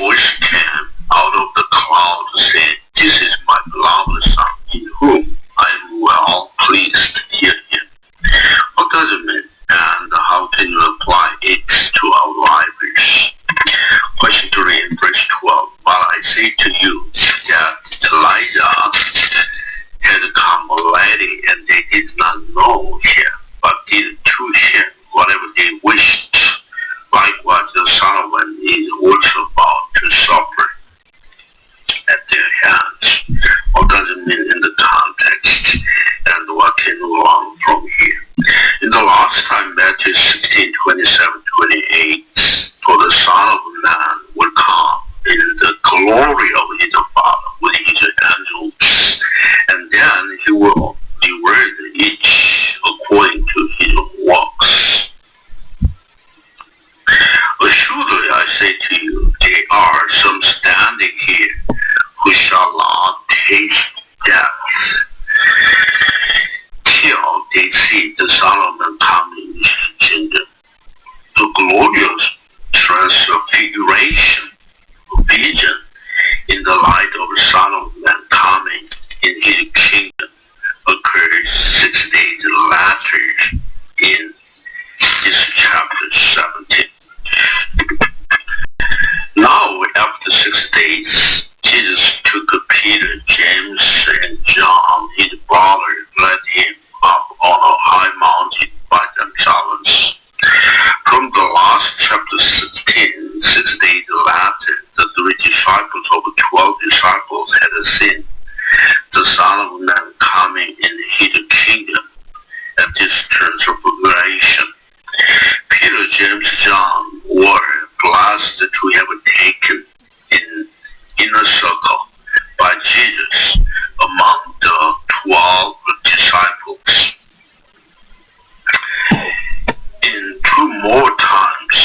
voice came out of the cloud saying, "This is my beloved Son, in whom I am well pleased. Hear him." What does it mean? And how can you apply it to our lives? Question 3 in verse 12. But I say to you that Elijah had come already, and they did not know him, but did to him whatever they wished. Likewise, the Son of Man is also about to suffer at their hands. What does it mean in the context? And what can we learn from here? In the last time, Matthew 16, 27, 28, for the Son of Man will come in the glory of his Father with his angels, and then he will reward each according to his works. Assuredly, I say to you, there are some standing here who shall not taste death till they see the Son of Man coming in his kingdom. The glorious transfiguration vision in the light of the Son of Man coming in his kingdom occurs 6 days later in this chapter 17. Now, after 6 days, Jesus took Peter, James, and John, his brother, led him up on a high mountain by themselves. From the last chapter 16, 6 days later, the 3 disciples of the 12 disciples had seen the Son of Man coming in his kingdom at this transfiguration. Peter, James, John were blessed to have taken in inner circle by Jesus among the 12 disciples. In 2 more times,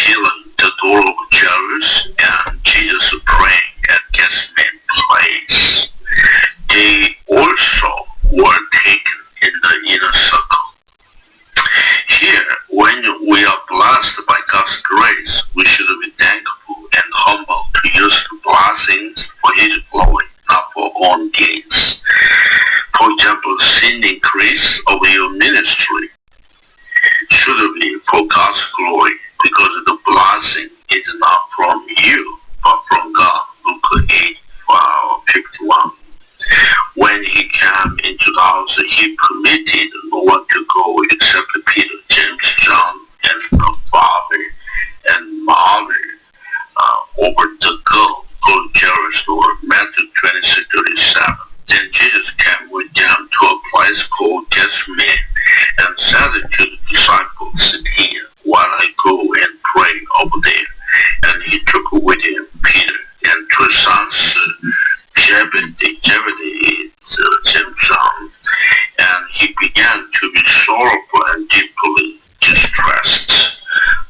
healing the door of Jairus and Jesus praying at Gethsemane place, they also were taken in the inner circle. Here, when we are blessed by God's grace, we should be thankful and humble to use the blessings for his glory, not for our own gains. For example, sin increase of your ministry should be for God's glory, because the blessing is not from you, but from God. Luke 8:51. When he came into the house, he permitted no one to go except Peter, James, John, and the father and mother over the girl Jairus' door. Matthew 26:37. Then Jesus came with them to a place called Gethsemane and said to the disciples, "Sit here while I go and pray over there." And he took with him Peter and 2 sons, Zebedee, James, John, and he began to be sorrowful and deeply distressed.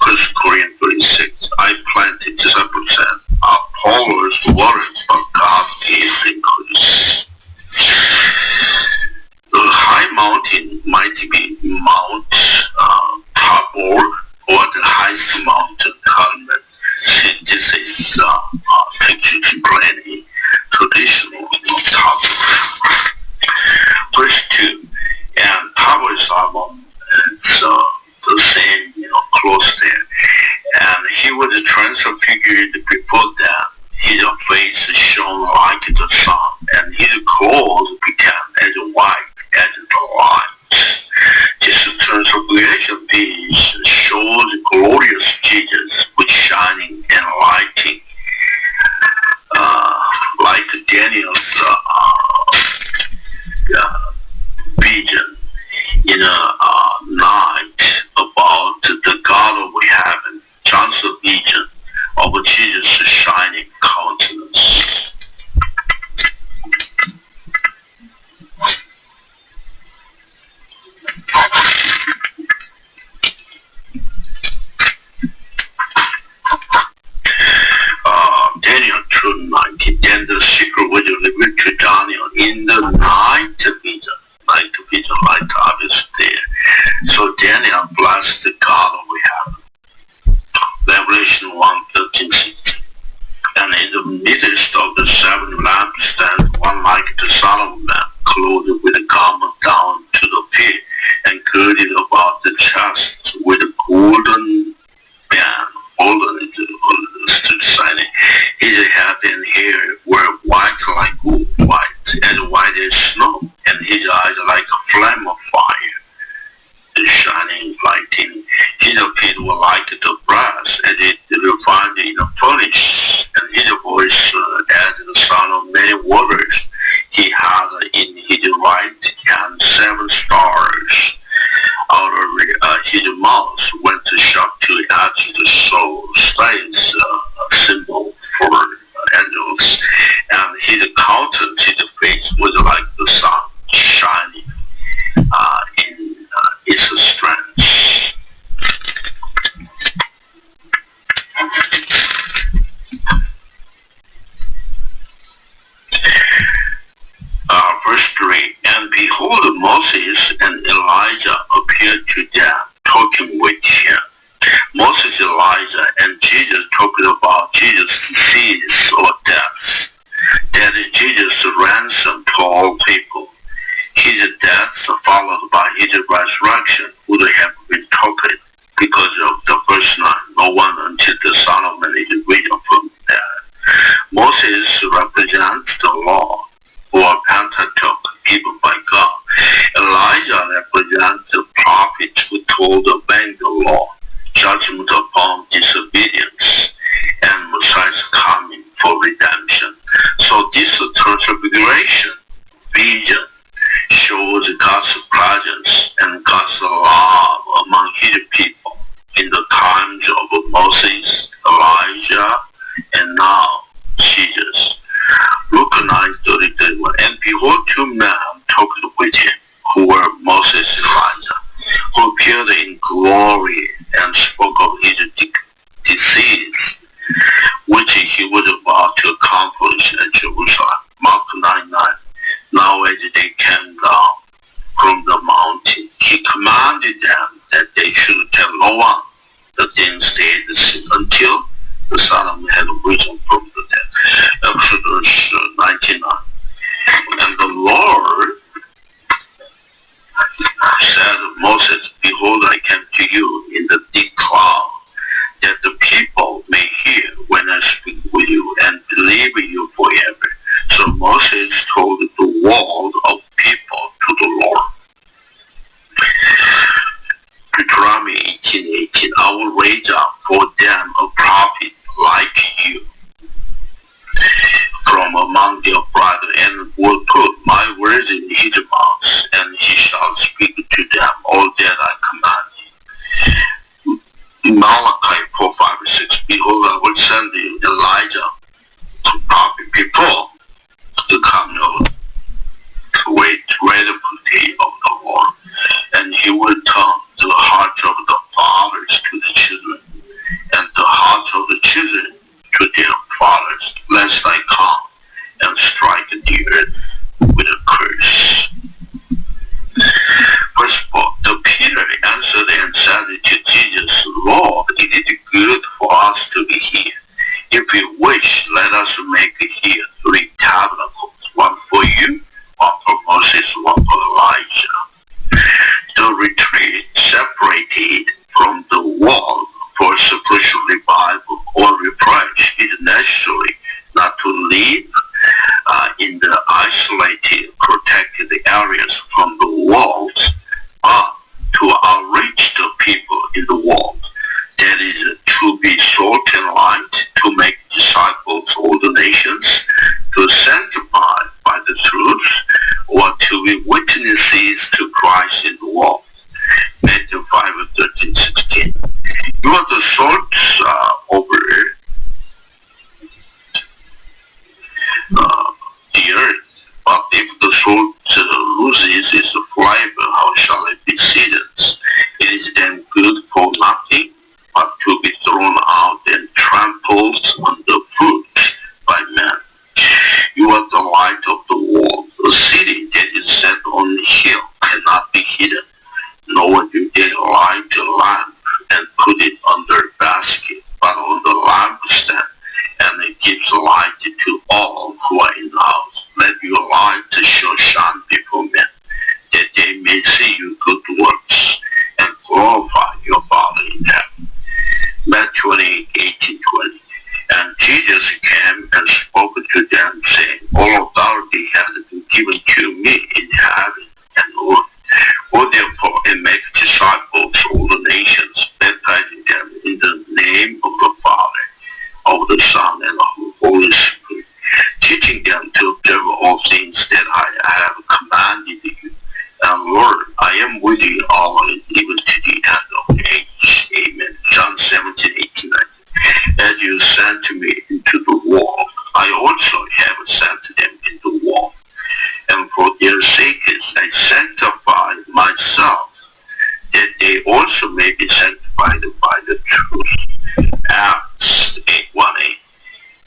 1 Corinthians 36. I planted, disciples said, Apollos watered, but God gave increase. The high mountain might be Mount Tabor or the highest mountain, Carmel. Since this is picture explaining traditional Tabor. Verse 2, and Tabor is the same, close there. And he was transfigured before that. His face shone like the sun, and his clothes became as white as the light. This transfiguration vision shows glorious Jesus with shining and lighting, like Daniel's vision in a night about the God of heaven. John's vision of Jesus' shining countenance. Daniel 2:19. Then the secret was revealed to Daniel in the night vision. Night vision, light obvious there. So Daniel blessed the God of heaven. Revelation 1:13. midst of the 7 lampstands, one like the Son of Man, clothed with a garment down to the feet, and girded about the chest with a golden band holding it to the side. His head and hair were white like wool, as white as snow, and his eyes like a flame of fire, shining lightning. His feet were like the brass, as it refined in a furnace, and his voice as the sound of many waters. He had in his right hand 7 stars. Out of his mouth went a sharp 2-edged sword, stays a symbol for angels, and his countenance, his face was like the sun shining in its strength. Verse 3, and behold, Moses and Elijah appeared to them, talking with him. Moses, Elijah, and Jesus talked about Jesus' disease or death. That is Jesus' ransom to all people. His death followed by his resurrection would have been talked because of the verse 9. No one until the Son of Man is risen from death. Moses represents the law, or Pentateuch, given by God. Elijah represents the prophets who told obeying the law, judgment upon disobedience, and Messiah's coming for redemption. So this transfiguration vision shows God's presence and God's love among his people in the times of Moses, Elijah, and now Jesus. Luke 9:33, and behold, 2 men talked with him, who were Moses and Elijah, who appeared in glory and spoke of his disease, which he was about to accomplish at Jerusalem. Mark 9:9. Now as they came down from the mountain, he commanded them that they should tell no one the things they had seen until the Son of Man had risen from the dead. Exodus 19:9. And the Lord said, Moses, behold, I came to you in the thick cloud, that the people may hear when I speak with you and believe you forever. So Moses told the world of people to the Lord. Deuteronomy 18:18, I will raise up for them a prophet like you from among their brethren, and will put my words in his mouth, and he shall speak to them all that I command you. Malachi 4:5-6, behold, I will send you Elijah to prophet before the coming of the great radical day of the Lord, and he will turn the hearts of the fathers to the children, and the hearts of the children to their fathers, lest I come and strike the earth with a curse. Verse 4, the Peter answered and said to Jesus, Lord, it is good for us to be here. If you wish, let us make here 3 tabernacles, one for you, one for Moses, one for Elijah. The retreat separated from the world for spiritual revival or refresh is necessary not to live in the isolated, protected areas from the world, but to outreach the people in the world. That is to be salt and light, to make disciples of all the nations, to sanctify by the truth, or to be witnesses to Christ in the world. Matthew 5:13-16. You are the salt over the earth, but if the salt loses its flavor, how shall it be seasoned? It is then good for nothing, but to be thrown out and trampled underfoot by men. You are the light of the world. A city that is set on a hill cannot be hidden. No one will take light a lamp and put it under a basket, but on the lampstand, and it gives light to all who are in the house. Let your light so shine before men, that they may see your good works and glorify your Father in heaven. Matthew 18:20. And Jesus came and spoke to them, saying, all authority has been given to me in heaven and earth. Go therefore and make disciples of all the nations, baptizing them in the name of the Father, of the Son, and of the Holy Spirit, teaching them to observe all things that I have commanded you. And Lord, I am with you always, even to the end of the age. Amen. John 17:18. As you sent me into the world, I also have sent them into the world. And for their sakes I sanctify myself, that they also may be sanctified by the truth. Acts 8:1.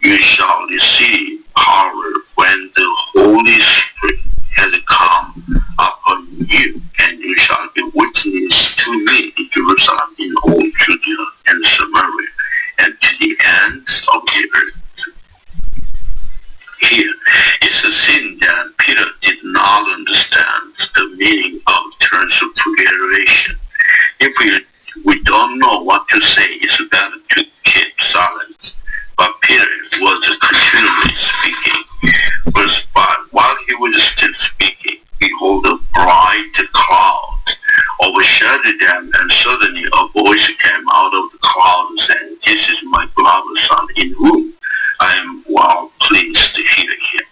You shall receive power when the Holy Spirit has come upon you, and you shall be witnesses to me in Jerusalem, in all Judea and Samaria, and to the ends of the earth. Here is a sin that Peter did not understand the meaning of transfiguration. If we don't know what to say, it's better to keep silent. But Peter was continually speaking. Verse 5, while he was still speaking, behold, a bright cloud overshadowed them, and suddenly a voice came out of the cloud saying, this is my beloved Son, in whom I am well pleased to hear him.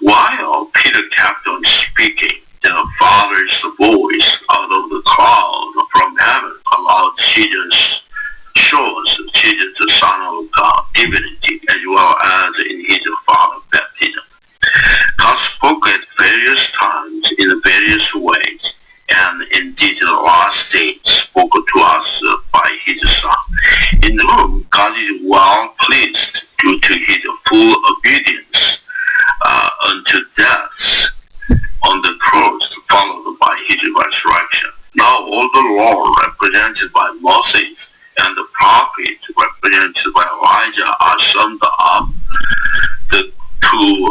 While Peter kept on speaking, the Father's voice out of the cloud from heaven allowed Jesus, shows Jesus the Son of God, divinity, as well as in his Father baptism. God spoke at various times in various ways, and in these last days spoke to us by his Son, in whom God is well pleased due to his full obedience unto death on the cross, followed by his resurrection. Now all the law represented by Moses and the prophets represented by Elijah are summed up. The two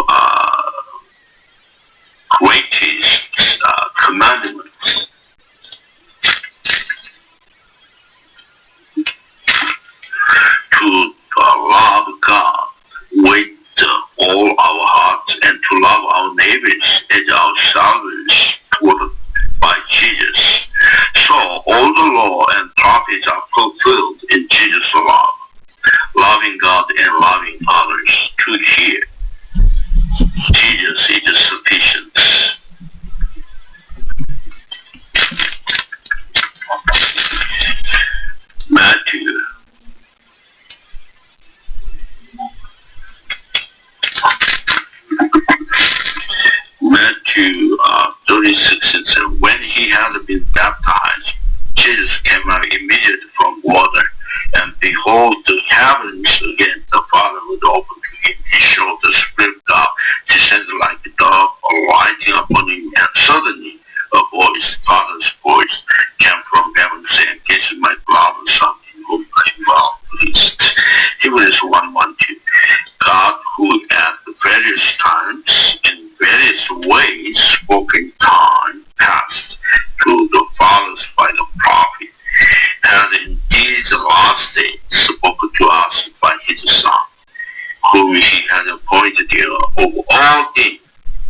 greatest commandments. To love God with all our hearts, and to love our neighbors as ourselves by Jesus. So all the law and prophets are fulfilled in Jesus' love, loving God and loving others. To hear Jesus is sufficient. Matthew 36 and 7. When he had been baptized, Jesus came out immediately from water, and behold, the heavens again, the Father was opened to him. He showed the Spirit of God descended like a dove, alighting upon him, and suddenly a voice, Father's voice, came from heaven, saying, this is my beloved Son, in whom I am well pleased. Hebrews 1:1-2. God, who at various times, in various ways, spoke in time past to the fathers by the prophet, has in these last days spoken to us by his Son, whom he has appointed heir of all things,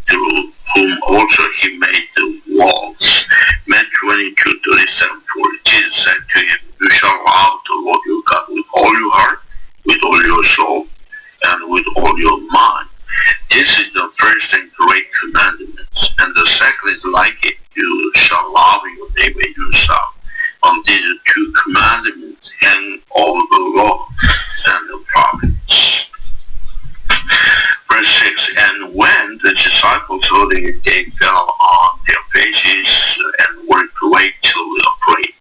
through whom also he made the worlds. Matthew 22:37-40. Jesus said to him, you shall love the Lord your God with all your heart, with all your soul, and with all your mind. This is the first and great commandment, and the second is like it, you shall love your neighbor yourself. On these two commandments hang all the law and the prophets. Verse 6, and when the disciples saw it, they fell on their faces and were greatly afraid.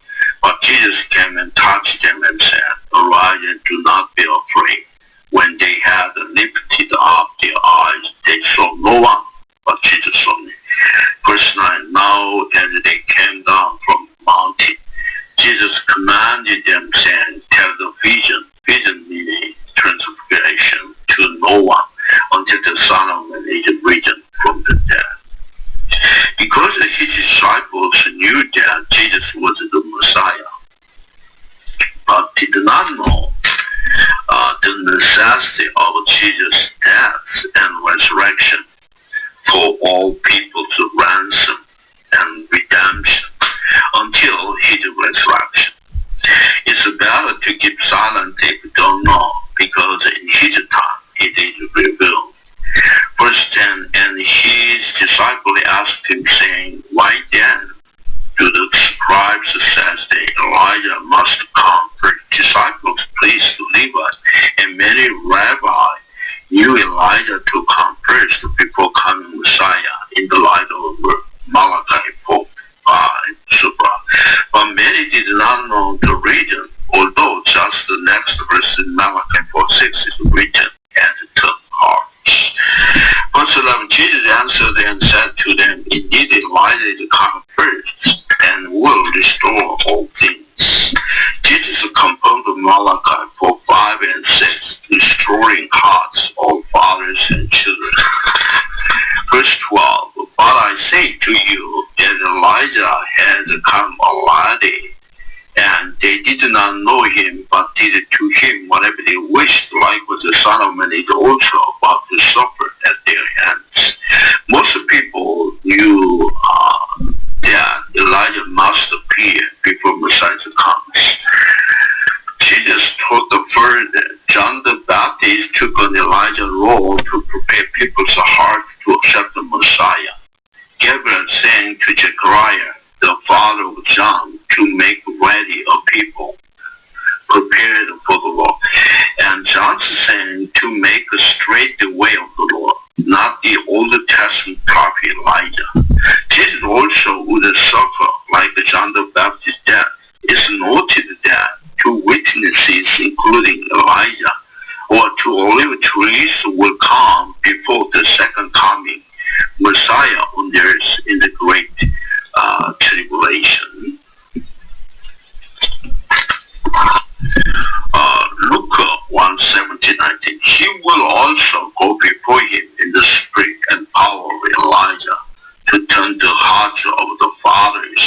But Jesus came and touched them and said, arise and do not be afraid. When they had lifted up their eyes, they saw no one but Jesus only. Verse 9, now as they came down from the mountain, Jesus commanded them, saying, tell the vision meaning transfiguration, for all people's ransom and redemption until his resurrection. It's better to keep silent if you don't know, because in his time it is revealed. Verse 10, and his disciples asked him, saying, why then do the scribes say that Elijah must come first? Disciples, please believe us. And many rabbis knew Elijah to come first before coming Messiah in the light of Malachi 4. But many did not know the reason, although just the next verse in Malachi 4:6 is written as the hearts. Verse 11, Jesus answered and said to them, indeed Elijah is come first and will restore all things. Jesus confirmed Malachi 4:5 and 6, restoring hearts of fathers and children. Verse 12, but I say to you that Elijah has come already, and they did not know him, but did to him whatever they wished, likewise the Son of Man is also about to suffer at their hands. Most people knew that Elijah must appear before Messiah comes. Jesus taught the further. John the Baptist took on Elijah's role to prepare people's hearts to accept the Messiah. Gabriel saying to Zechariah, the father of John, to make ready a people prepared for the Lord. And John saying to make straight the way of the Lord, not the Old Testament prophet Elijah. Jesus also would suffer like John the Baptist's death. It's noted that two witnesses, including Elijah, or two olive trees will come before the second coming Messiah on the earth in the great tribulation. Luke 1:17-19. He will also go before him in the spirit and power of Elijah to turn the hearts of the fathers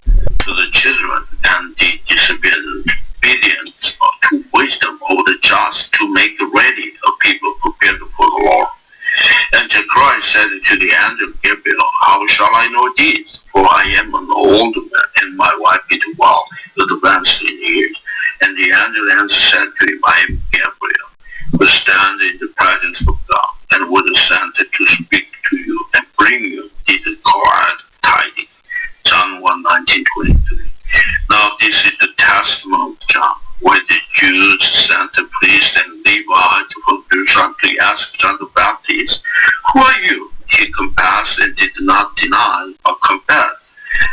to the children and the disobedient to wisdom of the just, to make ready a people prepared for the Lord. And Zechariah said to the angel Gabriel, how shall I know this? For I am an old man, and my wife is well advanced in years. And the angel answered said to him, I am Gabriel, who stands in the presence of God, and was sent to speak to you and bring you these glad tidings. John 1:19-23. Now this is the testimony of John, where the Jews sent the priests and Levites from Jerusalem to ask John the Baptist, who are you? He confessed and did not deny or confess,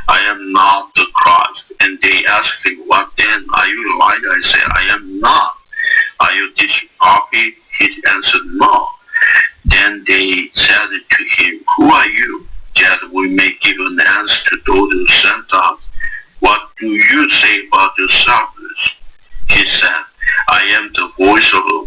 I am not the Christ. And they asked him, what then? Are you Elijah? I said, I am not. Are you this prophet? He answered, no. Then they said to him, who are you? That we may give an answer to those who sent us. What do you say about yourself? He said, I am the voice of